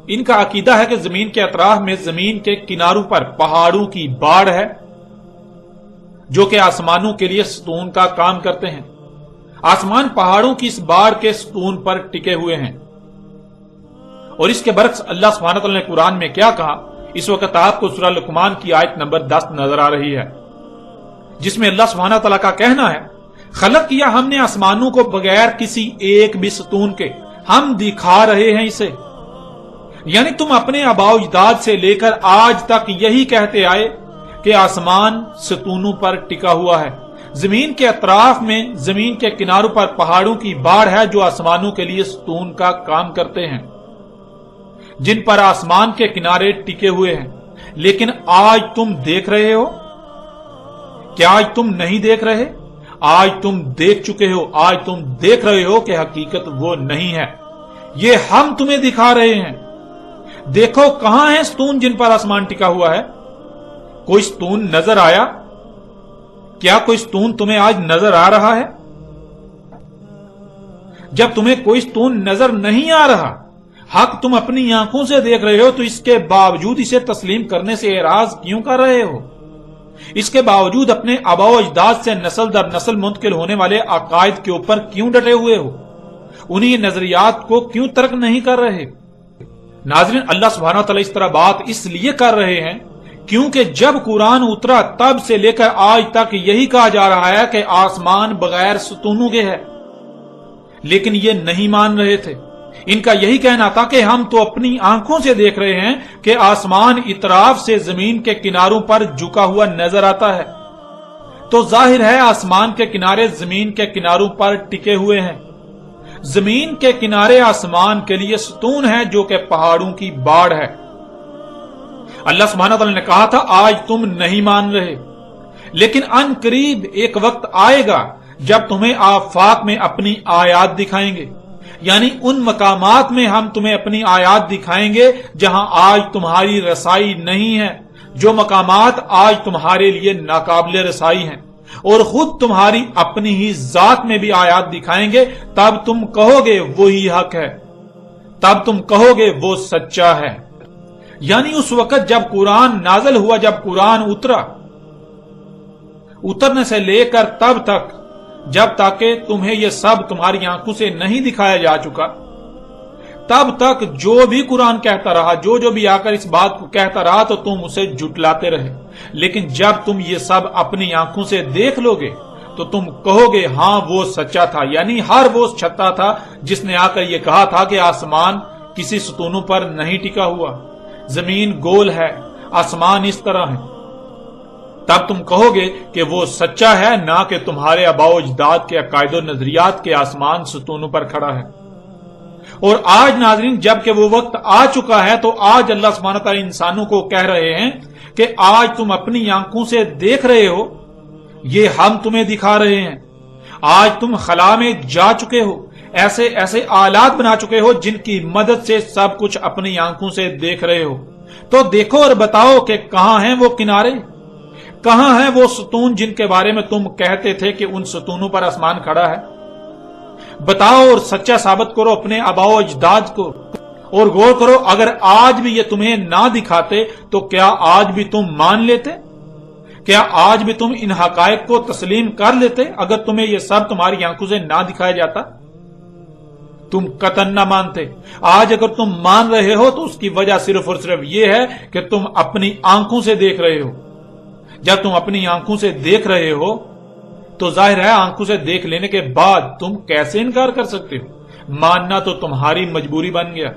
ان کا عقیدہ ہے کہ زمین کے اطراف میں زمین کے کناروں پر پہاڑوں کی باڑ ہے جو کہ آسمانوں کے لیے ستون کا کام کرتے ہیں. آسمان پہاڑوں کی اس باڑ کے ستون پر ٹکے ہوئے ہیں. اور اس کے برعکس اللہ سبحانہ تعالیٰ نے قرآن میں کیا کہا؟ اس وقت آپ کو سورہ لقمان کی آیت نمبر 10 نظر آ رہی ہے، جس میں اللہ سبحانہ تعالیٰ کا کہنا ہے، خلق کیا ہم نے آسمانوں کو بغیر کسی ایک بھی ستون کے، ہم دکھا رہے ہیں اسے. یعنی تم اپنے آباء و اجداد سے لے کر آج تک یہی کہتے آئے کہ آسمان ستونوں پر ٹکا ہوا ہے. زمین کے اطراف میں زمین کے کناروں پر پہاڑوں کی باڑ ہے جو آسمانوں کے لیے ستون کا کام کرتے ہیں، جن پر آسمان کے کنارے ٹکے ہوئے ہیں. لیکن آج تم دیکھ رہے ہو؟ کیا آج تم نہیں دیکھ رہے؟ آج تم دیکھ چکے ہو. آج تم دیکھ رہے ہو کہ حقیقت وہ نہیں ہے، یہ ہم تمہیں دکھا رہے ہیں. دیکھو کہاں ہے ستون جن پر آسمان ٹکا ہوا ہے؟ کوئی ستون نظر آیا؟ کیا کوئی ستون تمہیں آج نظر آ رہا ہے؟ جب تمہیں کوئی ستون نظر نہیں آ رہا، حق تم اپنی آنکھوں سے دیکھ رہے ہو، تو اس کے باوجود اسے تسلیم کرنے سے اعراض کیوں کر رہے ہو؟ اس کے باوجود اپنے آباء و اجداد سے نسل در نسل منتقل ہونے والے عقائد کے اوپر کیوں ڈٹے ہوئے ہو؟ انہی نظریات کو کیوں ترک نہیں کر رہے؟ ناظرین، اللہ سبحانہ وتعالی اس طرح بات اس لیے کر رہے ہیں کیونکہ جب قرآن اترا تب سے لے کر آج تک یہی کہا جا رہا ہے کہ آسمان بغیر ستونوں کے ہے، لیکن یہ نہیں مان رہے تھے. ان کا یہی کہنا تھا کہ ہم تو اپنی آنکھوں سے دیکھ رہے ہیں کہ آسمان اطراف سے زمین کے کناروں پر جھکا ہوا نظر آتا ہے، تو ظاہر ہے آسمان کے کنارے زمین کے کناروں پر ٹکے ہوئے ہیں. زمین کے کنارے آسمان کے لیے ستون ہے جو کہ پہاڑوں کی باڑ ہے. اللہ سبحانہ تعالیٰ نے کہا تھا آج تم نہیں مان رہے، لیکن ان قریب ایک وقت آئے گا جب تمہیں آفاق میں اپنی آیات دکھائیں گے. یعنی ان مقامات میں ہم تمہیں اپنی آیات دکھائیں گے جہاں آج تمہاری رسائی نہیں ہے، جو مقامات آج تمہارے لیے ناقابل رسائی ہیں، اور خود تمہاری اپنی ہی ذات میں بھی آیات دکھائیں گے. تب تم کہو گے وہی حق ہے، تب تم کہو گے وہ سچا ہے. یعنی اس وقت جب قرآن نازل ہوا، جب قرآن اترا، اترنے سے لے کر تب تک جب تک تمہیں یہ سب تمہاری آنکھوں سے نہیں دکھایا جا چکا، تب تک جو بھی قرآن کہتا رہا، جو بھی آ کر اس بات کو کہتا رہا، تو تم اسے جھٹلاتے رہے. لیکن جب تم یہ سب اپنی آنکھوں سے دیکھ لو گے تو تم کہو گے ہاں وہ سچا تھا. یعنی ہر وہ چھتا تھا جس نے آ کر یہ کہا تھا کہ آسمان کسی ستونوں پر نہیں ٹکا ہوا، زمین گول ہے، آسمان اس طرح ہے. تب تم کہو گے کہ وہ سچا ہے، نہ کہ تمہارے آباء و اجداد کے عقائد و نظریات کے آسمان ستونوں پر کھڑا ہے. اور آج ناظرین جب کہ وہ وقت آ چکا ہے، تو آج اللہ سبحانہ تعالیٰ انسانوں کو کہہ رہے ہیں کہ آج تم اپنی آنکھوں سے دیکھ رہے ہو، یہ ہم تمہیں دکھا رہے ہیں. آج تم خلا میں جا چکے ہو، ایسے ایسے آلات بنا چکے ہو جن کی مدد سے سب کچھ اپنی آنکھوں سے دیکھ رہے ہو. تو دیکھو اور بتاؤ کہ کہاں ہیں وہ کنارے، کہاں ہیں وہ ستون جن کے بارے میں تم کہتے تھے کہ ان ستونوں پر آسمان کھڑا ہے؟ بتاؤ اور سچا ثابت کرو اپنے آباء و اجداد کو. اور غور کرو، اگر آج بھی یہ تمہیں نہ دکھاتے تو کیا آج بھی تم مان لیتے؟ کیا آج بھی تم ان حقائق کو تسلیم کر لیتے اگر تمہیں یہ سب تمہاری آنکھوں سے نہ دکھایا جاتا؟ تم قطعاً نہ مانتے. آج اگر تم مان رہے ہو تو اس کی وجہ صرف اور صرف یہ ہے کہ تم اپنی آنکھوں سے دیکھ رہے ہو. جب تم اپنی آنکھوں سے دیکھ رہے ہو تو ظاہر ہے آنکھوں سے دیکھ لینے کے بعد تم کیسے انکار کر سکتے ہو؟ ماننا تو تمہاری مجبوری بن گیا.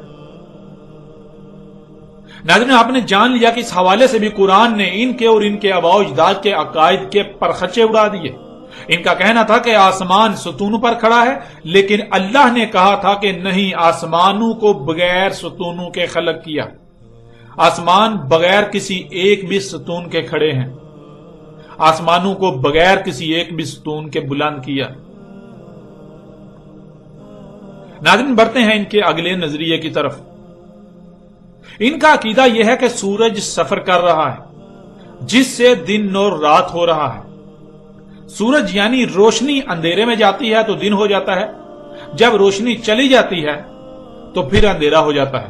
ناظرین، آپ نے جان لیا کہ اس حوالے سے بھی قرآن نے ان کے اور ان کے آباء و اجداد کے عقائد کے پرخچے اڑا دیے. ان کا کہنا تھا کہ آسمان ستونوں پر کھڑا ہے، لیکن اللہ نے کہا تھا کہ نہیں، آسمانوں کو بغیر ستونوں کے خلق کیا. آسمان بغیر کسی ایک بھی ستون کے کھڑے ہیں، آسمانوں کو بغیر کسی ایک بھی ستون کے بلند کیا. ناظرین، بڑھتے ہیں ان کے اگلے نظریے کی طرف. ان کا عقیدہ یہ ہے کہ سورج سفر کر رہا ہے جس سے دن اور رات ہو رہا ہے. سورج یعنی روشنی اندھیرے میں جاتی ہے تو دن ہو جاتا ہے، جب روشنی چلی جاتی ہے تو پھر اندھیرا ہو جاتا ہے.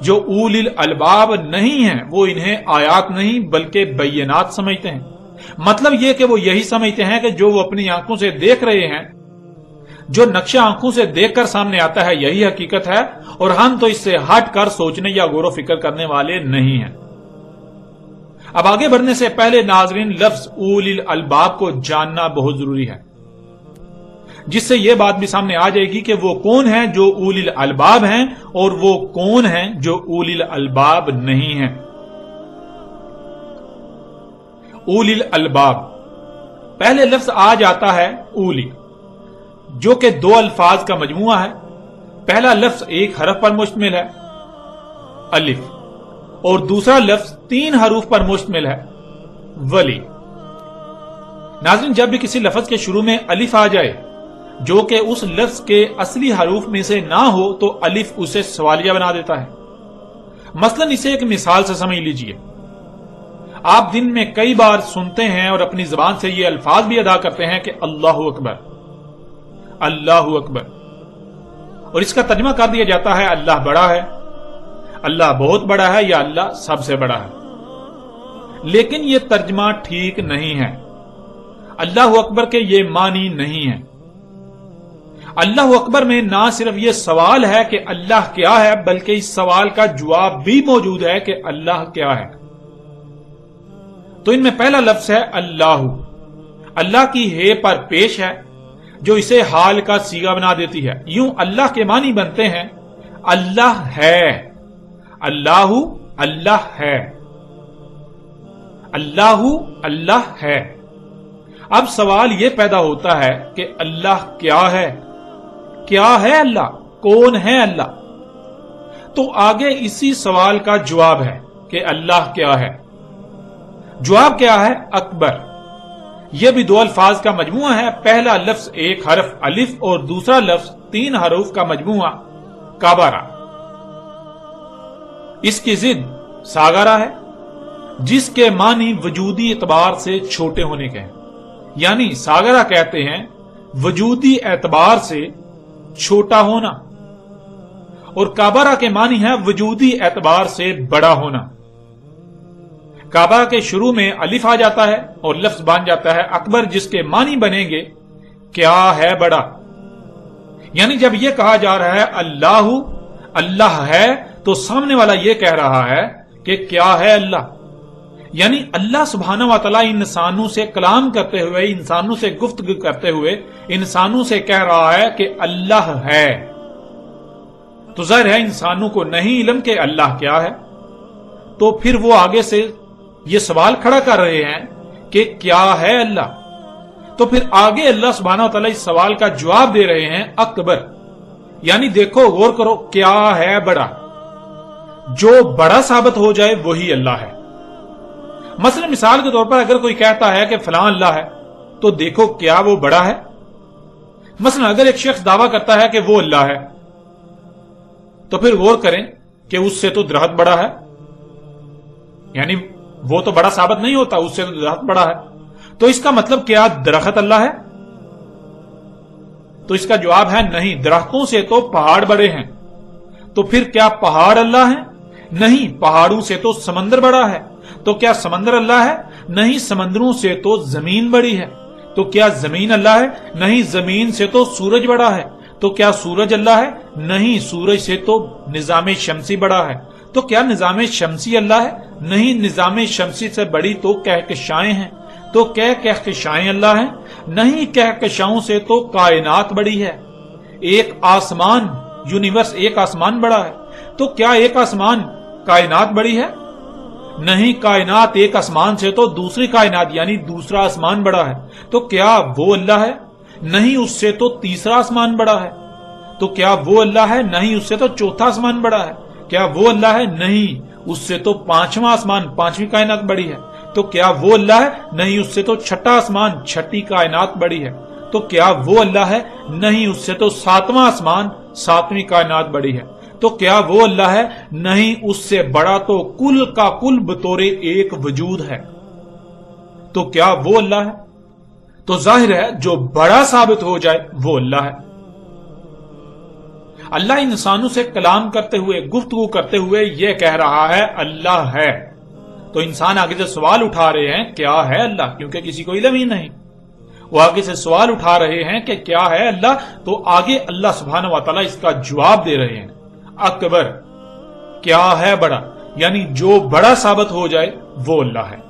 جو اولیل الباب نہیں ہیں وہ انہیں آیات نہیں بلکہ بینات سمجھتے ہیں۔ مطلب یہ کہ وہ یہی سمجھتے ہیں کہ جو وہ اپنی آنکھوں سے دیکھ رہے ہیں، جو نقشہ آنکھوں سے دیکھ کر سامنے آتا ہے یہی حقیقت ہے، اور ہم تو اس سے ہٹ کر سوچنے یا غور و فکر کرنے والے نہیں ہیں۔ اب آگے بڑھنے سے پہلے ناظرین لفظ اولیل الباب کو جاننا بہت ضروری ہے، جس سے یہ بات بھی سامنے آ جائے گی کہ وہ کون ہیں جو اولیل الباب ہیں اور وہ کون ہیں جو اولیل الباب نہیں ہیں۔ اولیل الباب، پہلے لفظ آ جاتا ہے اولی، جو کہ دو الفاظ کا مجموعہ ہے۔ پہلا لفظ ایک حرف پر مشتمل ہے الف، اور دوسرا لفظ 3 حروف پر مشتمل ہے ولی۔ ناظرین جب بھی کسی لفظ کے شروع میں الف آ جائے جو کہ اس لفظ کے اصلی حروف میں سے نہ ہو تو الف اسے سوالیہ بنا دیتا ہے۔ مثلا اسے ایک مثال سے سمجھ لیجئے، آپ دن میں کئی بار سنتے ہیں اور اپنی زبان سے یہ الفاظ بھی ادا کرتے ہیں کہ اللہ اکبر، اللہ اکبر، اور اس کا ترجمہ کر دیا جاتا ہے اللہ بڑا ہے، اللہ بہت بڑا ہے، یا اللہ سب سے بڑا ہے۔ لیکن یہ ترجمہ ٹھیک نہیں ہے۔ اللہ اکبر کے یہ معنی نہیں ہے۔ اللہ اکبر میں نہ صرف یہ سوال ہے کہ اللہ کیا ہے، بلکہ اس سوال کا جواب بھی موجود ہے کہ اللہ کیا ہے۔ تو ان میں پہلا لفظ ہے اللہ، اللہ کی ہے پر پیش ہے جو اسے حال کا صیغہ بنا دیتی ہے۔ یوں اللہ کے معنی بنتے ہیں اللہ ہے، اللہ اللہ ہے، اللہ اللہ ہے۔ اب سوال یہ پیدا ہوتا ہے کہ اللہ کیا ہے؟ کیا ہے اللہ؟ کون ہے اللہ؟ تو آگے اسی سوال کا جواب ہے کہ اللہ کیا ہے۔ جواب کیا ہے؟ اکبر۔ یہ بھی 2 الفاظ کا مجموعہ ہے۔ پہلا لفظ ایک حرف الف اور دوسرا لفظ 3 حروف کا مجموعہ کابارا۔ اس کی ضد ساگارا ہے، جس کے معنی وجودی اعتبار سے چھوٹے ہونے کے ہیں، یعنی ساگارا کہتے ہیں وجودی اعتبار سے چھوٹا ہونا، اور کابارا کے معنی ہے وجودی اعتبار سے بڑا ہونا۔ کعبہ کے شروع میں الف آ جاتا ہے اور لفظ بن جاتا ہے اکبر، جس کے معنی بنیں گے کیا ہے بڑا۔ یعنی جب یہ کہا جا رہا ہے اللہ اللہ ہے تو سامنے والا یہ کہہ رہا ہے کہ کیا ہے اللہ، یعنی اللہ سبحانہ و تعالیٰ انسانوں سے کلام کرتے ہوئے، انسانوں سے گفتگو کرتے ہوئے انسانوں سے کہہ رہا ہے کہ اللہ ہے۔ تو ظاہر ہے انسانوں کو نہیں علم کہ اللہ کیا ہے، تو پھر وہ آگے سے یہ سوال کھڑا کر رہے ہیں کہ کیا ہے اللہ۔ تو پھر آگے اللہ سبحانہ و تعالیٰ اس سوال کا جواب دے رہے ہیں اکبر، یعنی دیکھو غور کرو کیا ہے بڑا، جو بڑا ثابت ہو جائے وہی اللہ ہے۔ مثلا مثال کے طور پر اگر کوئی کہتا ہے کہ فلاں اللہ ہے تو دیکھو کیا وہ بڑا ہے۔ مثلا اگر ایک شخص دعویٰ کرتا ہے کہ وہ اللہ ہے تو پھر غور کریں کہ اس سے تو درخت بڑا ہے، یعنی وہ تو بڑا ثابت نہیں ہوتا، اس سے تو درخت بڑا ہے، تو اس کا مطلب کیا درخت اللہ ہے؟ تو اس کا جواب ہے نہیں، درختوں سے تو پہاڑ بڑے ہیں۔ تو پھر کیا پہاڑ اللہ ہیں؟ نہیں، پہاڑوں سے تو سمندر بڑا ہے۔ تو کیا سمندر اللہ ہے؟ نہیں، سمندروں سے تو زمین بڑی ہے۔ تو کیا زمین اللہ ہے؟ نہیں، زمین سے تو سورج بڑا ہے۔ تو کیا سورج اللہ ہے؟ نہیں، سورج سے تو نظام شمسی بڑا ہے۔ تو کیا نظام شمسی اللہ ہے؟ نہیں، نظام شمسی سے بڑی تو کہکشائیں ہیں۔ تو کیا کہکشائیں اللہ ہیں؟ نہیں، کہکشاؤں سے تو کائنات بڑی ہے۔ ایک آسمان، یونیورس، ایک آسمان بڑا ہے۔ تو کیا ایک آسمان کائنات بڑی ہے؟ نہیں، کائنات ایک آسمان سے تو دوسری کائنات یعنی دوسرا آسمان بڑا ہے۔ تو کیا وہ اللہ ہے؟ نہیں، اس سے تو تیسرا آسمان بڑا ہے۔ تو کیا وہ اللہ ہے؟ نہیں، اس سے تو چوتھا آسمان بڑا ہے۔ کیا وہ اللہ ہے؟ نہیں، اس سے تو پانچواں آسمان، پانچویں کائنات بڑی ہے۔ تو کیا وہ اللہ ہے؟ نہیں، اس سے تو چھٹا آسمان، چھٹی کائنات بڑی ہے۔ تو کیا وہ اللہ ہے؟ نہیں، اس سے تو ساتواں آسمان، ساتویں کائنات بڑی ہے۔ تو کیا وہ اللہ ہے؟ نہیں، اس سے بڑا تو کل کا کل بطور ایک وجود ہے۔ تو کیا وہ اللہ ہے؟ تو ظاہر ہے جو بڑا ثابت ہو جائے وہ اللہ ہے۔ اللہ انسانوں سے کلام کرتے ہوئے، گفتگو کرتے ہوئے یہ کہہ رہا ہے اللہ ہے، تو انسان آگے سے سوال اٹھا رہے ہیں کیا ہے اللہ، کیونکہ کسی کو علم ہی نہیں. وہ آگے سے سوال اٹھا رہے ہیں کہ کیا ہے اللہ، تو آگے اللہ سبحانہ و تعالیٰ اس کا جواب دے رہے ہیں. اکبر کیا ہے بڑا، یعنی جو بڑا ثابت ہو جائے وہ اللہ ہے.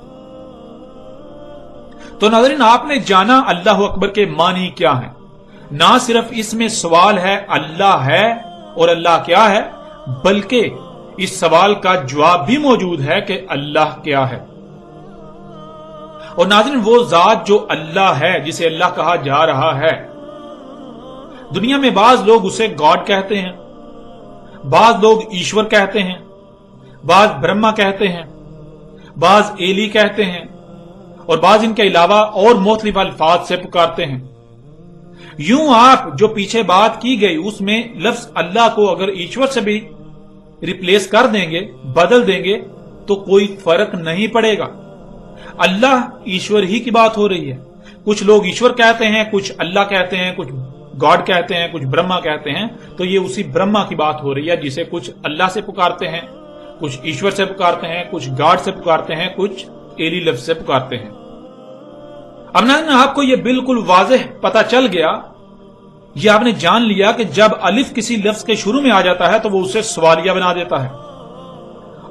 تو ناظرین، آپ نے جانا اللہ اکبر کے معنی کیا ہیں. نہ صرف اس میں سوال ہے اللہ ہے اور اللہ کیا ہے، بلکہ اس سوال کا جواب بھی موجود ہے کہ اللہ کیا ہے. اور ناظرین، وہ ذات جو اللہ ہے، جسے اللہ کہا جا رہا ہے، دنیا میں بعض لوگ اسے گاڈ کہتے ہیں، بعض لوگ ایشور کہتے ہیں، بعض برہما کہتے ہیں، بعض ایلی کہتے ہیں، اور بعض ان کے علاوہ اور مختلف الفاظ سے پکارتے ہیں. یوں آپ جو پیچھے بات کی گئی اس میں لفظ اللہ کو اگر ایشور سے بھی ریپلیس کر دیں گے، بدل دیں گے، تو کوئی فرق نہیں پڑے گا. اللہ ایشور ہی کی بات ہو رہی ہے. کچھ لوگ ایشور کہتے ہیں، کچھ اللہ کہتے ہیں، کچھ گاڈ کہتے ہیں، کچھ برہما کہتے ہیں. تو یہ اسی برہما کی بات ہو رہی ہے جسے کچھ اللہ سے پکارتے ہیں، کچھ ایشور سے پکارتے ہیں، کچھ گاڈ سے پکارتے ہیں، کچھ ایلی لفظ سے پکارتے ہیں. اب ناظرین، آپ کو یہ بالکل واضح پتا چل گیا، یہ آپ نے جان لیا کہ جب الف کسی لفظ کے شروع میں آ جاتا ہے تو وہ اسے سوالیہ بنا دیتا ہے،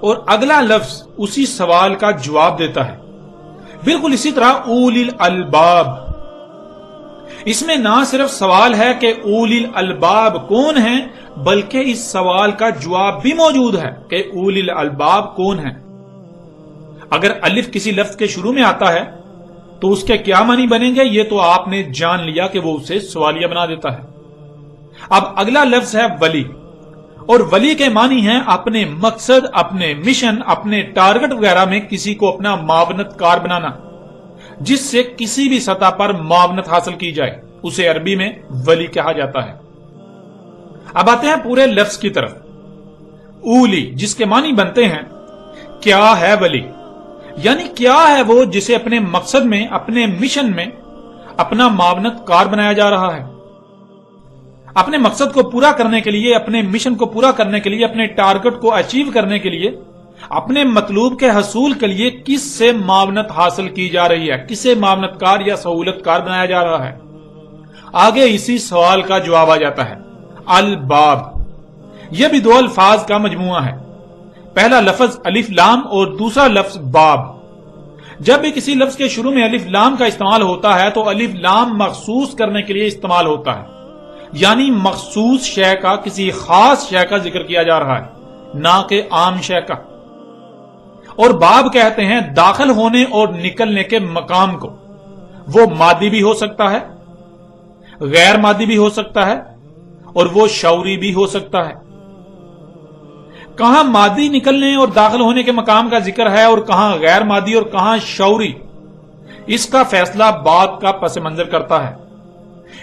اور اگلا لفظ اسی سوال کا جواب دیتا ہے. بالکل اسی طرح اولی الالباب، اس میں نہ صرف سوال ہے کہ اولی الالباب کون ہیں، بلکہ اس سوال کا جواب بھی موجود ہے کہ اولی الالباب کون ہیں. اگر الف کسی لفظ کے شروع میں آتا ہے تو اس کے کیا معنی بنیں گے، یہ تو آپ نے جان لیا کہ وہ اسے سوالیہ بنا دیتا ہے. اب اگلا لفظ ہے ولی، اور ولی کے معنی ہیں اپنے مقصد، اپنے مشن، اپنے ٹارگٹ وغیرہ میں کسی کو اپنا معاونت کار بنانا، جس سے کسی بھی سطح پر معاونت حاصل کی جائے، اسے عربی میں ولی کہا جاتا ہے. اب آتے ہیں پورے لفظ کی طرف. اولی، جس کے معنی بنتے ہیں کیا ہے ولی، یعنی کیا ہے وہ جسے اپنے مقصد میں، اپنے مشن میں اپنا معاونت کار بنایا جا رہا ہے. اپنے مقصد کو پورا کرنے کے لیے، اپنے مشن کو پورا کرنے کے لیے، اپنے ٹارگٹ کو اچیو کرنے کے لیے، اپنے مطلوب کے حصول کے لیے کس سے معاونت حاصل کی جا رہی ہے، کسے معاونت کار یا سہولت کار بنایا جا رہا ہے. آگے اسی سوال کا جواب آ جاتا ہے الباب. یہ بھی دو الفاظ کا مجموعہ ہے، پہلا لفظ الف لام اور دوسرا لفظ باب. جب بھی کسی لفظ کے شروع میں الف لام کا استعمال ہوتا ہے تو الف لام مخصوص کرنے کے لیے استعمال ہوتا ہے، یعنی مخصوص شے کا، کسی خاص شے کا ذکر کیا جا رہا ہے، نہ کہ عام شے کا. اور باب کہتے ہیں داخل ہونے اور نکلنے کے مقام کو. وہ مادی بھی ہو سکتا ہے، غیر مادی بھی ہو سکتا ہے، اور وہ شعوری بھی ہو سکتا ہے. کہاں مادی نکلنے اور داخل ہونے کے مقام کا ذکر ہے اور کہاں غیر مادی اور کہاں شعوری، اس کا فیصلہ بات کا پس منظر کرتا ہے.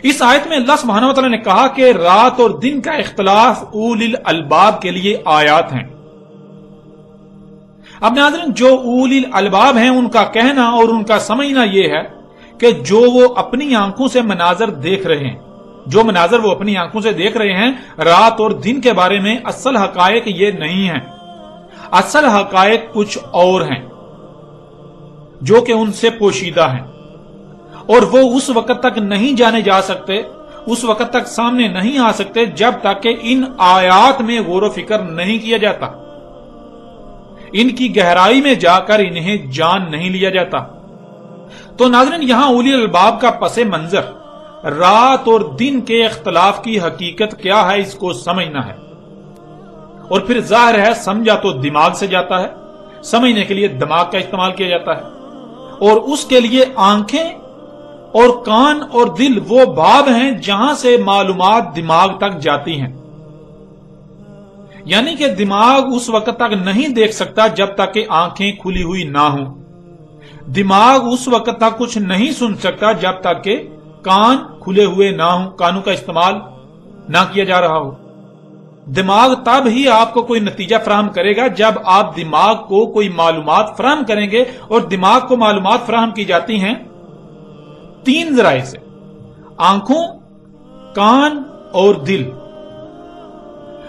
اس آیت میں اللہ سبحانہ و تعالی نے کہا کہ رات اور دن کا اختلاف اولی الالباب کے لیے آیات ہیں. اب ناظرین، جو اولی الالباب ہیں ان کا کہنا اور ان کا سمجھنا یہ ہے کہ جو وہ اپنی آنکھوں سے مناظر دیکھ رہے ہیں، جو مناظر وہ اپنی آنکھوں سے دیکھ رہے ہیں رات اور دن کے بارے میں، اصل حقائق یہ نہیں ہیں. اصل حقائق کچھ اور ہیں جو کہ ان سے پوشیدہ ہیں، اور وہ اس وقت تک نہیں جانے جا سکتے، اس وقت تک سامنے نہیں آ سکتے جب تک کہ ان آیات میں غور و فکر نہیں کیا جاتا، ان کی گہرائی میں جا کر انہیں جان نہیں لیا جاتا. تو ناظرین، یہاں اولی الالباب کا پس منظر رات اور دن کے اختلاف کی حقیقت کیا ہے، اس کو سمجھنا ہے. اور پھر ظاہر ہے سمجھا تو دماغ سے جاتا ہے، سمجھنے کے لیے دماغ کا استعمال کیا جاتا ہے، اور اس کے لیے آنکھیں اور کان اور دل وہ باب ہیں جہاں سے معلومات دماغ تک جاتی ہیں. یعنی کہ دماغ اس وقت تک نہیں دیکھ سکتا جب تک کہ آنکھیں کھلی ہوئی نہ ہوں. دماغ اس وقت تک کچھ نہیں سن سکتا جب تک کہ کان کھلے ہوئے نہ ہوں، کانوں کا استعمال نہ کیا جا رہا ہو. دماغ تب ہی آپ کو کوئی نتیجہ فراہم کرے گا جب آپ دماغ کو کوئی معلومات فراہم کریں گے. اور دماغ کو معلومات فراہم کی جاتی ہیں تین ذرائع سے: آنکھوں، کان اور دل.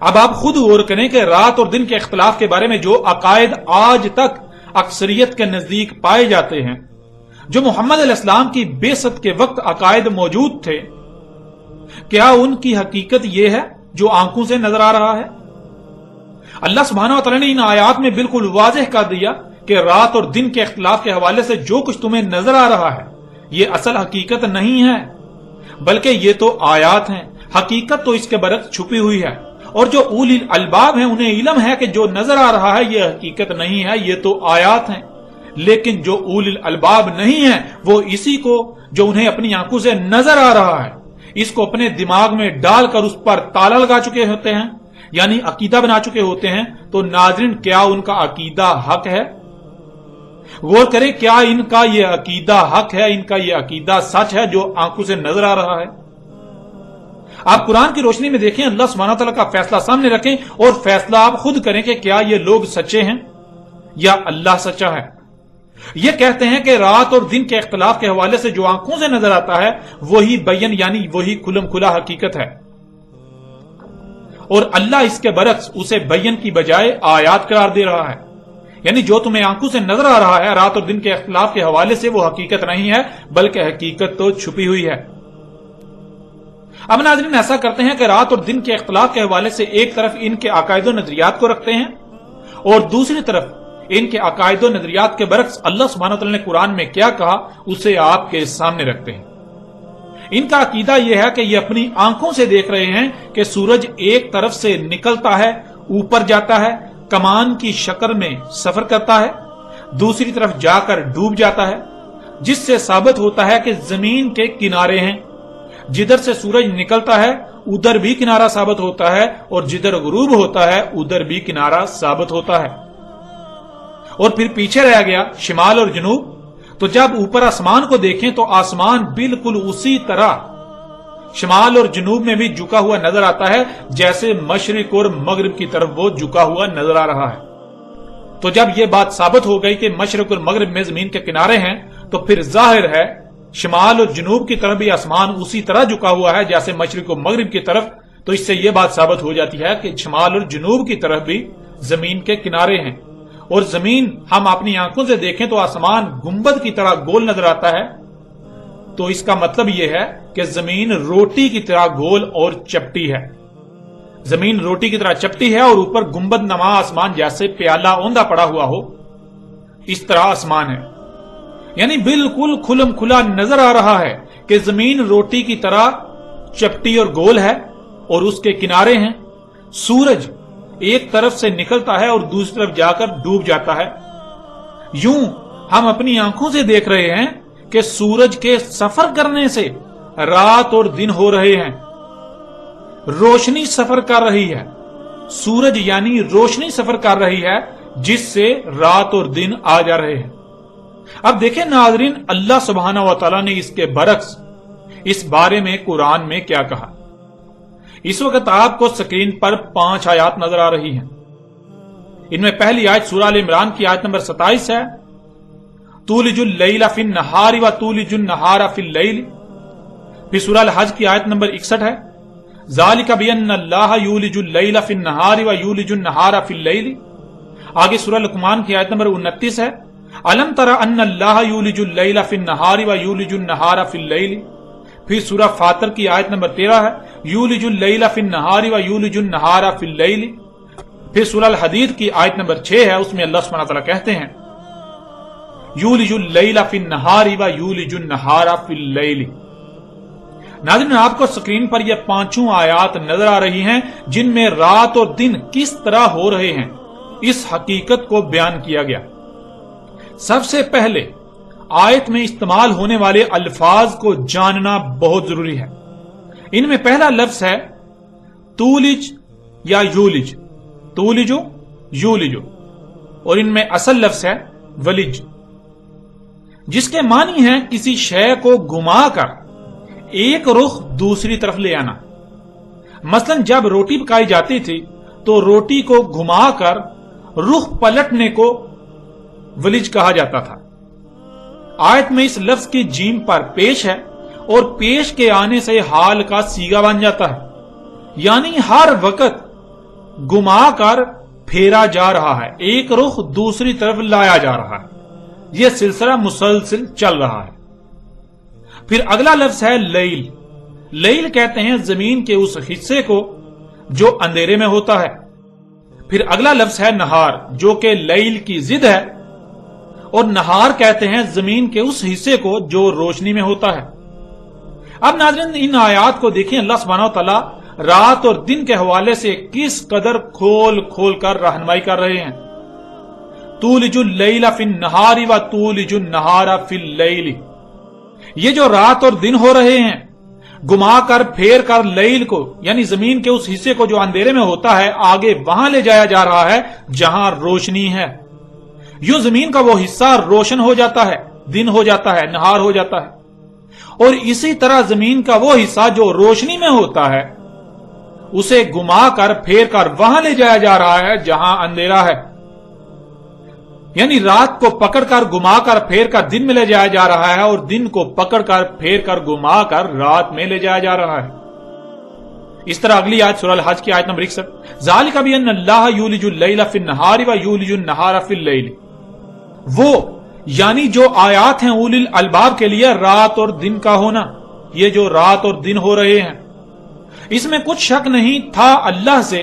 اب آپ خود غور کریں کہ رات اور دن کے اختلاف کے بارے میں جو عقائد آج تک اکثریت کے نزدیک پائے جاتے ہیں، جو محمد علیہ السلام کی بعثت کے وقت عقائد موجود تھے، کیا ان کی حقیقت یہ ہے جو آنکھوں سے نظر آ رہا ہے؟ اللہ سبحانہ و تعالیٰ نے ان آیات میں بالکل واضح کر دیا کہ رات اور دن کے اختلاف کے حوالے سے جو کچھ تمہیں نظر آ رہا ہے یہ اصل حقیقت نہیں ہے، بلکہ یہ تو آیات ہیں، حقیقت تو اس کے برعکس چھپی ہوئی ہے، اور جو اولی الالباب ہیں انہیں علم ہے کہ جو نظر آ رہا ہے یہ حقیقت نہیں ہے، یہ تو آیات ہیں۔ لیکن جو اولی الالباب نہیں ہیں وہ اسی کو جو انہیں اپنی آنکھوں سے نظر آ رہا ہے اس کو اپنے دماغ میں ڈال کر اس پر تالا لگا چکے ہوتے ہیں، یعنی عقیدہ بنا چکے ہوتے ہیں۔ تو ناظرین، کیا ان کا عقیدہ حق ہے؟ غور کریں، کیا ان کا یہ عقیدہ حق ہے، ان کا یہ عقیدہ سچ ہے جو آنکھوں سے نظر آ رہا ہے؟ آپ قرآن کی روشنی میں دیکھیں، اللہ سبحانہ تعالیٰ کا فیصلہ سامنے رکھیں اور فیصلہ آپ خود کریں کہ کیا یہ لوگ سچے ہیں یا اللہ سچا ہے۔ یہ کہتے ہیں کہ رات اور دن کے اختلاف کے حوالے سے جو آنکھوں سے نظر آتا ہے وہی بین، یعنی وہی کھلم کھلا حقیقت ہے، اور اللہ اس کے برعکس اسے بین کی بجائے آیات قرار دے رہا ہے، یعنی جو تمہیں آنکھوں سے نظر آ رہا ہے رات اور دن کے اختلاف کے حوالے سے وہ حقیقت نہیں ہے بلکہ حقیقت تو چھپی ہوئی ہے۔ اب ناظرین، ایسا کرتے ہیں کہ رات اور دن کے اختلاف کے حوالے سے ایک طرف ان کے عقائد و نظریات کو رکھتے ہیں اور دوسری طرف ان کے عقائد و نظریات کے برعکس اللہ سبحانہ وتعالی نے قرآن میں کیا کہا اسے آپ کے سامنے رکھتے ہیں۔ ان کا عقیدہ یہ ہے کہ یہ اپنی آنکھوں سے دیکھ رہے ہیں کہ سورج ایک طرف سے نکلتا ہے، اوپر جاتا ہے، کمان کی شکل میں سفر کرتا ہے، دوسری طرف جا کر ڈوب جاتا ہے، جس سے ثابت ہوتا ہے کہ زمین کے کنارے ہیں، جدھر سے سورج نکلتا ہے ادھر بھی کنارہ ثابت ہوتا ہے اور جدھر غروب ہوتا ہے ادھر بھی کنارہ ثابت ہوتا ہے۔ اور پھر پیچھے رہ گیا شمال اور جنوب، تو جب اوپر آسمان کو دیکھیں تو آسمان بالکل اسی طرح شمال اور جنوب میں بھی جھکا ہوا نظر آتا ہے جیسے مشرق اور مغرب کی طرف وہ جھکا ہوا نظر آ رہا ہے۔ تو جب یہ بات ثابت ہو گئی کہ مشرق اور مغرب میں زمین کے کنارے ہیں تو پھر ظاہر ہے شمال اور جنوب کی طرف بھی آسمان اسی طرح جھکا ہوا ہے جیسے مشرق اور مغرب کی طرف، تو اس سے یہ بات ثابت ہو جاتی ہے کہ شمال اور جنوب کی طرف بھی زمین کے کنارے ہیں، اور زمین ہم اپنی آنکھوں سے دیکھیں تو آسمان گنبد کی طرح گول نظر آتا ہے، تو اس کا مطلب یہ ہے کہ زمین روٹی کی طرح گول اور چپٹی ہے۔ زمین روٹی کی طرح چپٹی ہے اور اوپر گنبد نما آسمان جیسے پیالہ اوندا پڑا ہوا ہو اس طرح آسمان ہے، یعنی بالکل کھلم کھلا نظر آ رہا ہے کہ زمین روٹی کی طرح چپٹی اور گول ہے اور اس کے کنارے ہیں۔ سورج ایک طرف سے نکلتا ہے اور دوسری طرف جا کر ڈوب جاتا ہے۔ یوں ہم اپنی آنکھوں سے دیکھ رہے ہیں کہ سورج کے سفر کرنے سے رات اور دن ہو رہے ہیں، روشنی سفر کر رہی ہے، سورج یعنی روشنی سفر کر رہی ہے جس سے رات اور دن آ جا رہے ہیں۔ اب دیکھیں ناظرین، اللہ سبحانہ و تعالیٰ نے اس کے برعکس اس بارے میں قرآن میں کیا کہا۔ اس وقت آپ کو سکرین پر 5 آیات نظر آ رہی ہیں۔ ان میں پہلی آیت سورہ ال عمران کی آیت نمبر 27 ہے، تولج اللیل فی النہار و تولج النہار فی اللیل۔ پھر سورہ الحج کی آیت نمبر 61 ہے، ذالک بان اللہ یولج اللیل فی النہار و یولج النہار فی اللیل۔ آگے سورہ لقمان کی آیت نمبر 29 ہے، الم تر ان اللہ یولج اللیل فی النہار و یولج النہار فی اللیل۔ پھر سورہ فاطر کی آیت نمبر 13 ہے، یولج اللیل فی النہار و یولج النہار فی اللیل۔ پھر سورہ الحدید کی آیت نمبر 6 ہے، اس میں اللہ سبحانہ تعالیٰ کہتے ہیں یولج اللیل فی النہار و یولج النہار فی اللیل۔ ناظرین، آپ کو سکرین پر یہ 5 آیات نظر آ رہی ہیں جن میں رات اور دن کس طرح ہو رہے ہیں اس حقیقت کو بیان کیا گیا۔ سب سے پہلے آیت میں استعمال ہونے والے الفاظ کو جاننا بہت ضروری ہے۔ ان میں پہلا لفظ ہے تولج یا یولج، تولجو یولجو، اور ان میں اصل لفظ ہے ولج، جس کے معنی ہے کسی شے کو گھما کر ایک رخ دوسری طرف لے آنا۔ مثلا جب روٹی پکائی جاتی تھی تو روٹی کو گھما کر رخ پلٹنے کو ولج کہا جاتا تھا۔ آیت میں اس لفظ کی جیم پر پیش ہے اور پیش کے آنے سے حال کا سیگا بن جاتا ہے، یعنی ہر وقت گما کر پھیرا جا رہا ہے، ایک رخ دوسری طرف لایا جا رہا ہے، یہ سلسلہ مسلسل چل رہا ہے۔ پھر اگلا لفظ ہے لیل۔ لیل کہتے ہیں زمین کے اس حصے کو جو اندھیرے میں ہوتا ہے۔ پھر اگلا لفظ ہے نہار، جو کہ لیل کی ضد ہے، اور نہار کہتے ہیں زمین کے اس حصے کو جو روشنی میں ہوتا ہے۔ اب ناظرین ان آیات کو دیکھیں، اللہ سبحانہ و تعالی رات اور دن کے حوالے سے کس قدر کھول کھول کر رہنمائی کر رہے ہیں۔ تولج اللیل فی النہار و تولج النہار فی اللیل، یہ جو رات اور دن ہو رہے ہیں، گما کر پھیر کر لیل کو یعنی زمین کے اس حصے کو جو اندھیرے میں ہوتا ہے آگے وہاں لے جایا جا رہا ہے جہاں روشنی ہے۔ یوں زمین کا وہ حصہ روشن ہو جاتا ہے، دن ہو جاتا ہے، نہار ہو جاتا ہے، اور اسی طرح زمین کا وہ حصہ جو روشنی میں ہوتا ہے اسے گما کر پھیر کر وہاں لے جایا جا رہا ہے جہاں اندھیرا ہے، یعنی رات کو پکڑ کر گما کر پھیر کر دن میں لے جایا جا رہا ہے، اور دن کو پکڑ کر پھیر کر گما کر رات میں لے جایا جا رہا ہے۔ اس طرح اگلی آیت سورہ الحج کی آیت نمبر 61، ذالک بان اللہ یولج اللیل فی النہار و یولج النہار فی اللیل، وہ یعنی جو آیات ہیں اولی الالباب کے لیے رات اور دن کا ہونا، یہ جو رات اور دن ہو رہے ہیں اس میں کچھ شک نہیں تھا اللہ سے،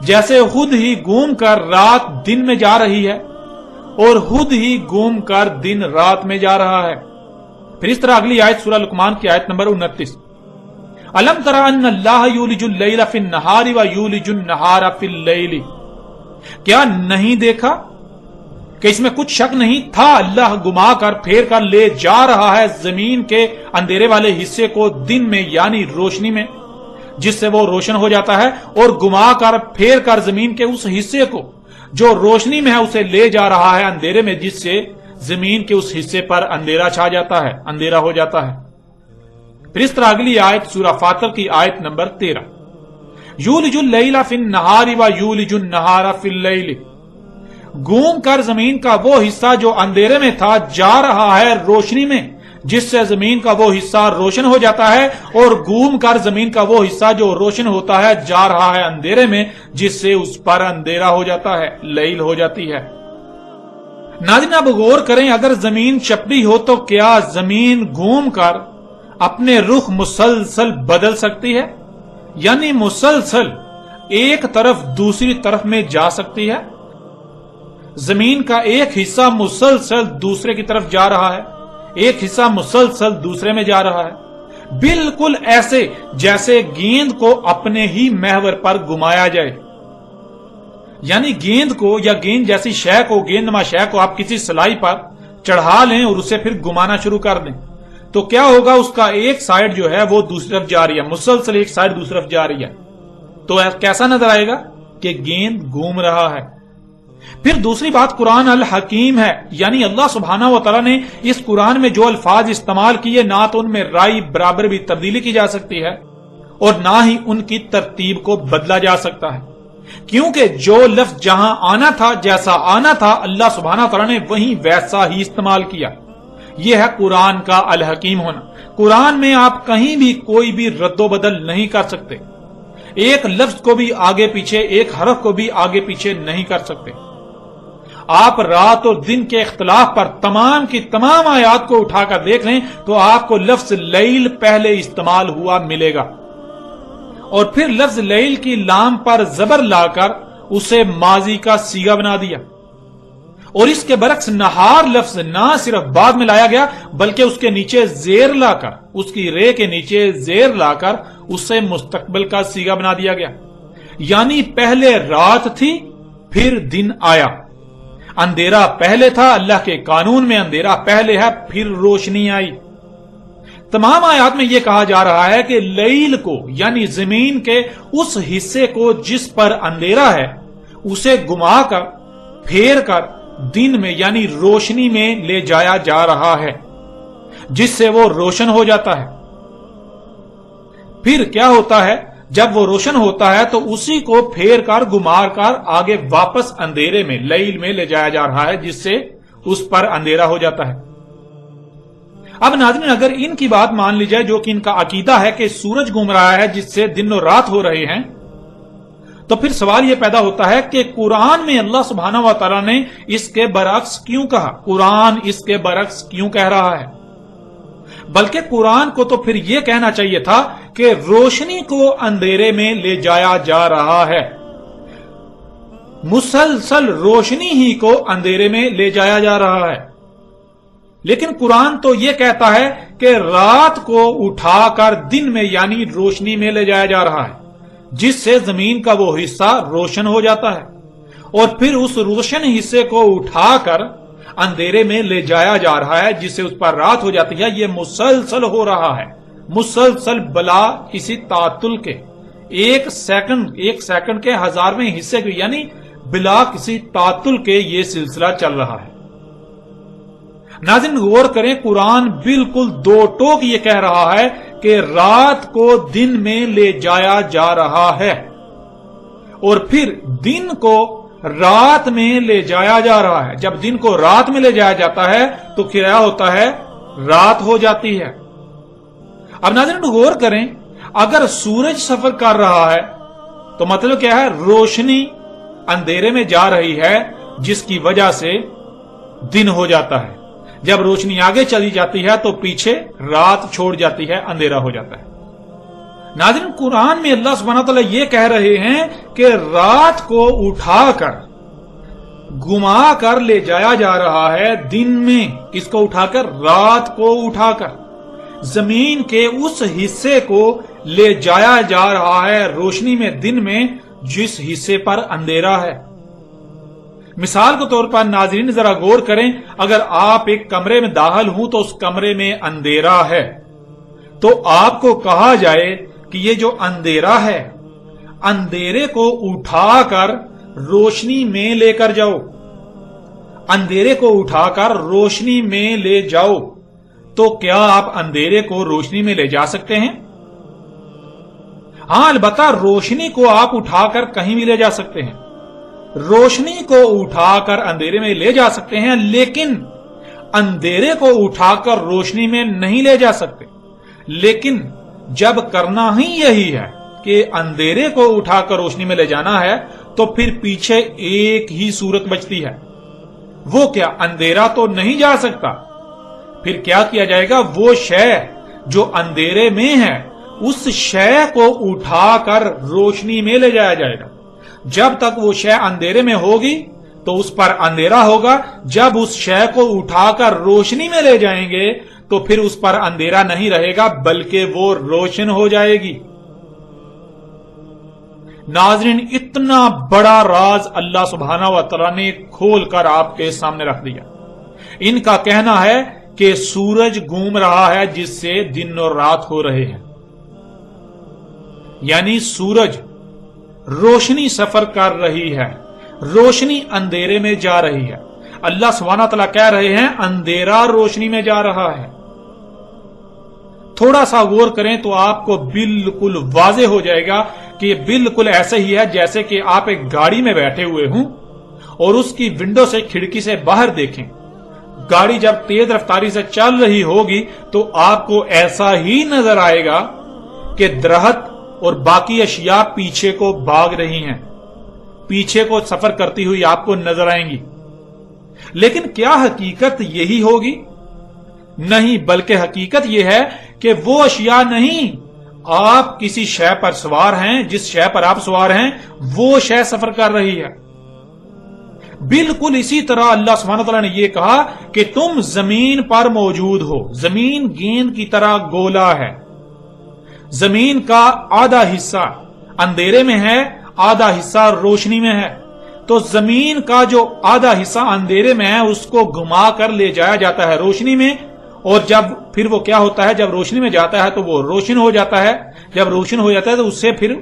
جیسے خود ہی گھوم کر رات دن میں جا رہی ہے اور خود ہی گھوم کر دن رات میں جا رہا ہے۔ پھر اس طرح اگلی آیت سورہ لقمان کی آیت نمبر 29، الم تر ان اللہ یولج اللیل فی النہار و یولج النہار فی اللیل، کیا نہیں دیکھا کہ اس میں کچھ شک نہیں تھا اللہ گما کر پھیر کر لے جا رہا ہے زمین کے اندھیرے والے حصے کو دن میں یعنی روشنی میں، جس سے وہ روشن ہو جاتا ہے، اور گما کر پھیر کر زمین کے اس حصے کو جو روشنی میں ہے اسے لے جا رہا ہے اندھیرے میں، جس سے زمین کے اس حصے پر اندھیرا چھا جاتا ہے، اندھیرا ہو جاتا ہے۔ پھر اس طرح اگلی آیت سورہ فاطر کی آیت نمبر 13، یولج اللیل فی النہار و یولج النہار فی اللیل، گھوم کر زمین کا وہ حصہ جو اندھیرے میں تھا جا رہا ہے روشنی میں، جس سے زمین کا وہ حصہ روشن ہو جاتا ہے، اور گھوم کر زمین کا وہ حصہ جو روشن ہوتا ہے جا رہا ہے اندھیرے میں، جس سے اس پر اندھیرا ہو جاتا ہے، لیل ہو جاتی ہے۔ ناظرین اب غور کریں، اگر زمین چپٹی ہو تو کیا زمین گھوم کر اپنے رخ مسلسل بدل سکتی ہے؟ یعنی مسلسل ایک طرف دوسری طرف میں جا سکتی ہے؟ زمین کا ایک حصہ مسلسل دوسرے کی طرف جا رہا ہے، ایک حصہ مسلسل دوسرے میں جا رہا ہے، بالکل ایسے جیسے گیند کو اپنے ہی محور پر گھمایا جائے۔ یعنی گیند کو یا گیند جیسی شے کو، گیند نما شے کو آپ کسی سلائی پر چڑھا لیں اور اسے پھر گھمانا شروع کر دیں تو کیا ہوگا؟ اس کا ایک سائیڈ جو ہے وہ دوسری طرف جا رہی ہے، مسلسل ایک سائیڈ دوسری طرف جا رہی ہے، تو کیسا نظر آئے گا کہ گیند گھوم رہا ہے۔ پھر دوسری بات قرآن الحکیم ہے، یعنی اللہ سبحانہ و تعالیٰ نے اس قرآن میں جو الفاظ استعمال کیے نہ تو ان میں رائی برابر بھی تبدیلی کی جا سکتی ہے اور نہ ہی ان کی ترتیب کو بدلا جا سکتا ہے، کیونکہ جو لفظ جہاں آنا تھا، جیسا آنا تھا، اللہ سبحانہ و تعالیٰ نے وہیں ویسا ہی استعمال کیا۔ یہ ہے قرآن کا الحکیم ہونا۔ قرآن میں آپ کہیں بھی کوئی بھی رد و بدل نہیں کر سکتے، ایک لفظ کو بھی آگے پیچھے، ایک حرف کو بھی آگے پیچھے نہیں کر سکتے۔ آپ رات اور دن کے اختلاف پر تمام کی تمام آیات کو اٹھا کر دیکھ لیں تو آپ کو لفظ لیل پہلے استعمال ہوا ملے گا، اور پھر لفظ لیل کی لام پر زبر لا کر اسے ماضی کا صیغہ بنا دیا، اور اس کے برعکس نہار لفظ نہ صرف بعد میں لایا گیا بلکہ اس کے نیچے زیر لا کر، اس کی رے کے نیچے زیر لا کر اسے مستقبل کا صیغہ بنا دیا گیا، یعنی پہلے رات تھی پھر دن آیا، اندھیرا پہلے تھا، اللہ کے قانون میں اندھیرا پہلے ہے، پھر روشنی آئی۔ تمام آیات میں یہ کہا جا رہا ہے کہ لیل کو یعنی زمین کے اس حصے کو جس پر اندھیرا ہے اسے گما کر پھیر کر دن میں یعنی روشنی میں لے جایا جا رہا ہے، جس سے وہ روشن ہو جاتا ہے۔ پھر کیا ہوتا ہے؟ جب وہ روشن ہوتا ہے تو اسی کو پھیر کر گمار کر آگے واپس اندھیرے میں لیل میں لے جایا جا رہا ہے، جس سے اس پر اندھیرا ہو جاتا ہے۔ اب ناظرین اگر ان کی بات مان لی جائے جو کہ ان کا عقیدہ ہے کہ سورج گھوم رہا ہے جس سے دن اور رات ہو رہے ہیں، تو پھر سوال یہ پیدا ہوتا ہے کہ قرآن میں اللہ سبحانہ و تعالیٰ نے اس کے برعکس کیوں کہا؟ قرآن اس کے برعکس کیوں کہہ رہا ہے؟ بلکہ قرآن کو تو پھر یہ کہنا چاہیے تھا کہ روشنی کو اندھیرے میں لے جایا جا رہا ہے، مسلسل روشنی ہی کو اندھیرے میں لے جایا جا رہا ہے۔ لیکن قرآن تو یہ کہتا ہے کہ رات کو اٹھا کر دن میں یعنی روشنی میں لے جایا جا رہا ہے، جس سے زمین کا وہ حصہ روشن ہو جاتا ہے، اور پھر اس روشن حصے کو اٹھا کر اندھیرے میں لے جایا جا رہا ہے، جس سے اس پر رات ہو جاتی ہے۔ یہ مسلسل ہو رہا ہے، مسلسل بلا کسی تعطل کے، ایک سیکنڈ کے ہزارویں حصے کے یعنی بلا کسی تعطل کے یہ سلسلہ چل رہا ہے۔ ناظرین غور کریں، قرآن بالکل دو ٹوک یہ کہہ رہا ہے کہ رات کو دن میں لے جایا جا رہا ہے، اور پھر دن کو رات میں لے جایا جا رہا ہے۔ جب دن کو رات میں لے جایا جاتا ہے تو کیا ہوتا ہے؟ رات ہو جاتی ہے۔ اب ناظرین غور کریں، اگر سورج سفر کر رہا ہے تو مطلب کیا ہے؟ روشنی اندھیرے میں جا رہی ہے، جس کی وجہ سے دن ہو جاتا ہے۔ جب روشنی آگے چلی جاتی ہے تو پیچھے رات چھوڑ جاتی ہے، اندھیرا ہو جاتا ہے۔ ناظرین قرآن میں اللہ سبحانہ تعالیٰ یہ کہہ رہے ہیں کہ رات کو اٹھا کر گما کر لے جایا جا رہا ہے دن میں۔ کس کو اٹھا کر؟ رات کو اٹھا کر زمین کے اس حصے کو لے جایا جا رہا ہے روشنی میں دن میں، جس حصے پر اندھیرا ہے۔ مثال کے طور پر ناظرین ذرا غور کریں، اگر آپ ایک کمرے میں داخل ہوں تو اس کمرے میں اندھیرا ہے، تو آپ کو کہا جائے کہ یہ جو اندھیرا ہے، اندھیرے کو اٹھا کر روشنی میں لے کر جاؤ، اندھیرے کو اٹھا کر روشنی میں لے جاؤ، تو کیا آپ اندھیرے کو روشنی میں لے جا سکتے ہیں؟ ہاں، البتہ روشنی کو آپ اٹھا کر کہیں بھی لے جا سکتے ہیں، روشنی کو اٹھا کر اندھیرے میں لے جا سکتے ہیں، لیکن اندھیرے کو اٹھا کر روشنی میں نہیں لے جا سکتے۔ لیکن جب کرنا ہی یہی ہے کہ اندھیرے کو اٹھا کر روشنی میں لے جانا ہے، تو پھر پیچھے ایک ہی صورت بچتی ہے، وہ کیا؟ اندھیرا تو نہیں جا سکتا، پھر کیا کیا جائے گا؟ وہ شے جو اندھیرے میں ہے، اس شے کو اٹھا کر روشنی میں لے جایا جائے گا۔ جب تک وہ شے اندھیرے میں ہوگی تو اس پر اندھیرا ہوگا، جب اس شے کو اٹھا کر روشنی میں لے جائیں گے تو پھر اس پر اندھیرا نہیں رہے گا، بلکہ وہ روشن ہو جائے گی۔ ناظرین اتنا بڑا راز اللہ سبحانہ و تعالیٰ نے کھول کر آپ کے سامنے رکھ دیا۔ ان کا کہنا ہے کہ سورج گھوم رہا ہے، جس سے دن اور رات ہو رہے ہیں، یعنی سورج روشنی سفر کر رہی ہے، روشنی اندھیرے میں جا رہی ہے۔ اللہ سبحانہ تعالیٰ کہہ رہے ہیں اندھیرا روشنی میں جا رہا ہے۔ تھوڑا سا غور کریں تو آپ کو بالکل واضح ہو جائے گا کہ یہ بالکل ایسے ہی ہے جیسے کہ آپ ایک گاڑی میں بیٹھے ہوئے ہوں اور اس کی ونڈو سے، کھڑکی سے باہر دیکھیں۔ گاڑی جب تیز رفتاری سے چل رہی ہوگی تو آپ کو ایسا ہی نظر آئے گا کہ درخت اور باقی اشیاء پیچھے کو بھاگ رہی ہیں، پیچھے کو سفر کرتی ہوئی آپ کو نظر آئیں گی۔ لیکن کیا حقیقت یہی ہوگی؟ نہیں، بلکہ حقیقت یہ ہے کہ وہ اشیاء نہیں، آپ کسی شے پر سوار ہیں، جس شے پر آپ سوار ہیں وہ شے سفر کر رہی ہے۔ بالکل اسی طرح اللہ سبحانہ تعالیٰ نے یہ کہا کہ تم زمین پر موجود ہو، زمین گیند کی طرح گولا ہے، زمین کا آدھا حصہ اندھیرے میں ہے، آدھا حصہ روشنی میں ہے، تو زمین کا جو آدھا حصہ اندھیرے میں ہے اس کو گھما کر لے جایا جاتا ہے روشنی میں، اور جب پھر وہ کیا ہوتا ہے؟ جب روشنی میں جاتا ہے تو وہ روشن ہو جاتا ہے، جب روشن ہو جاتا ہے تو اس سے پھر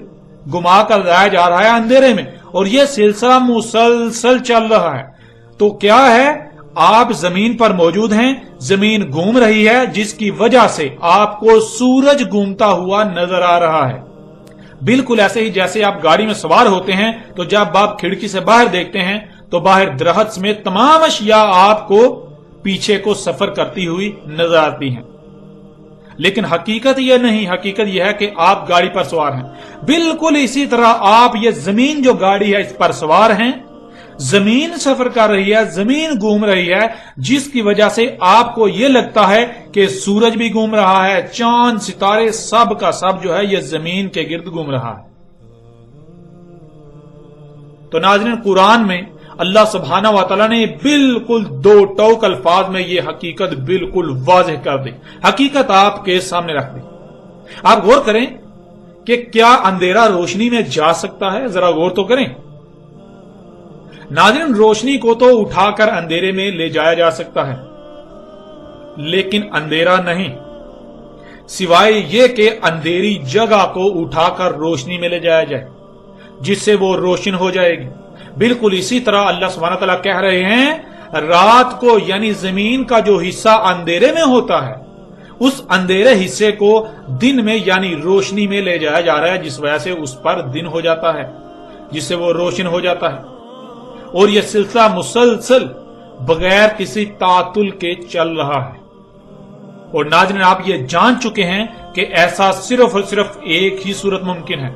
گھما کر لایا جا رہا ہے اندھیرے میں، اور یہ سلسلہ مسلسل چل رہا ہے۔ تو کیا ہے؟ آپ زمین پر موجود ہیں، زمین گھوم رہی ہے، جس کی وجہ سے آپ کو سورج گھومتا ہوا نظر آ رہا ہے۔ بالکل ایسے ہی جیسے آپ گاڑی میں سوار ہوتے ہیں تو جب آپ کھڑکی سے باہر دیکھتے ہیں تو باہر درخت سمیت تمام اشیاء آپ کو پیچھے کو سفر کرتی ہوئی نظر آتی ہیں۔ لیکن حقیقت یہ نہیں، حقیقت یہ ہے کہ آپ گاڑی پر سوار ہیں۔ بالکل اسی طرح آپ یہ زمین جو گاڑی ہے اس پر سوار ہیں، زمین سفر کر رہی ہے، زمین گھوم رہی ہے، جس کی وجہ سے آپ کو یہ لگتا ہے کہ سورج بھی گھوم رہا ہے، چاند ستارے سب کا سب جو ہے یہ زمین کے گرد گھوم رہا ہے۔ تو ناظرین، قرآن میں اللہ سبحانہ و تعالیٰ نے بالکل دو ٹوک الفاظ میں یہ حقیقت بالکل واضح کر دی، حقیقت آپ کے سامنے رکھ دی۔ آپ غور کریں کہ کیا اندھیرا روشنی میں جا سکتا ہے؟ ذرا غور تو کریں۔ ناظرین، روشنی کو تو اٹھا کر اندھیرے میں لے جایا جا سکتا ہے، لیکن اندھیرا نہیں، سوائے یہ کہ اندھیری جگہ کو اٹھا کر روشنی میں لے جایا جائے جس سے وہ روشن ہو جائے گی۔ بالکل اسی طرح اللہ سبحانہ تعالیٰ کہہ رہے ہیں رات کو یعنی زمین کا جو حصہ اندھیرے میں ہوتا ہے اس اندھیرے حصے کو دن میں یعنی روشنی میں لے جایا جا رہا ہے، جس وجہ سے اس پر دن ہو جاتا ہے، جس سے وہ روشن ہو جاتا ہے۔ اور یہ سلسلہ مسلسل بغیر کسی تعطل کے چل رہا ہے۔ اور ناظرین، آپ یہ جان چکے ہیں کہ ایسا صرف اور صرف ایک ہی صورت ممکن ہے۔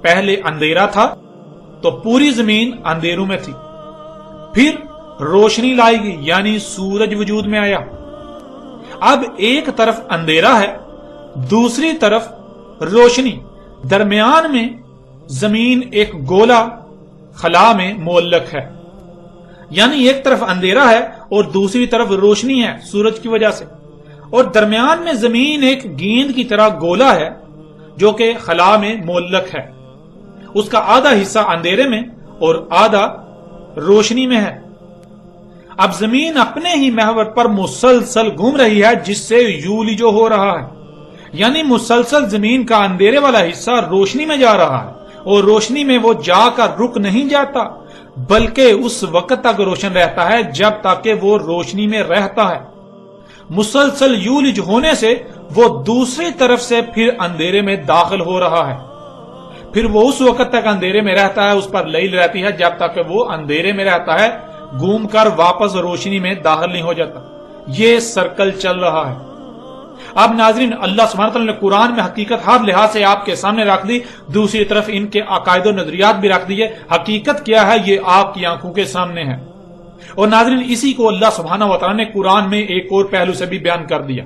پہلے اندھیرا تھا تو پوری زمین اندھیروں میں تھی، پھر روشنی لائی گئی یعنی سورج وجود میں آیا۔ اب ایک طرف اندھیرا ہے، دوسری طرف روشنی، درمیان میں زمین ایک گولا خلا میں معلق ہے، یعنی ایک طرف اندھیرا ہے اور دوسری طرف روشنی ہے سورج کی وجہ سے، اور درمیان میں زمین ایک گیند کی طرح گولا ہے جو کہ خلا میں معلق ہے، اس کا آدھا حصہ اندھیرے میں اور آدھا روشنی میں ہے۔ اب زمین اپنے ہی محور پر مسلسل گھوم رہی ہے جس سے یولیجو ہو رہا ہے، یعنی مسلسل زمین کا اندھیرے والا حصہ روشنی میں جا رہا ہے، اور روشنی میں وہ جا کر رک نہیں جاتا بلکہ اس وقت تک روشن رہتا ہے جب تک کہ وہ روشنی میں رہتا ہے۔ مسلسل یولج ہونے سے وہ دوسری طرف سے پھر اندھیرے میں داخل ہو رہا ہے، پھر وہ اس وقت تک اندھیرے میں رہتا ہے، اس پر لیل رہتی ہے جب تک کہ وہ اندھیرے میں رہتا ہے، گھوم کر واپس روشنی میں داخل نہیں ہو جاتا۔ یہ سرکل چل رہا ہے۔ اب ناظرین، اللہ سبحانہ تعالیٰ نے قرآن میں حقیقت ہر لحاظ سے آپ کے سامنے رکھ دی، دوسری طرف ان کے عقائد و نظریات بھی رکھ دیے۔ حقیقت کیا ہے یہ آپ کی آنکھوں کے سامنے ہے، اور ناظرین اسی کو اللہ سبحانہ و تعالیٰ نے قرآن میں ایک اور پہلو سے بھی بیان کر دیا۔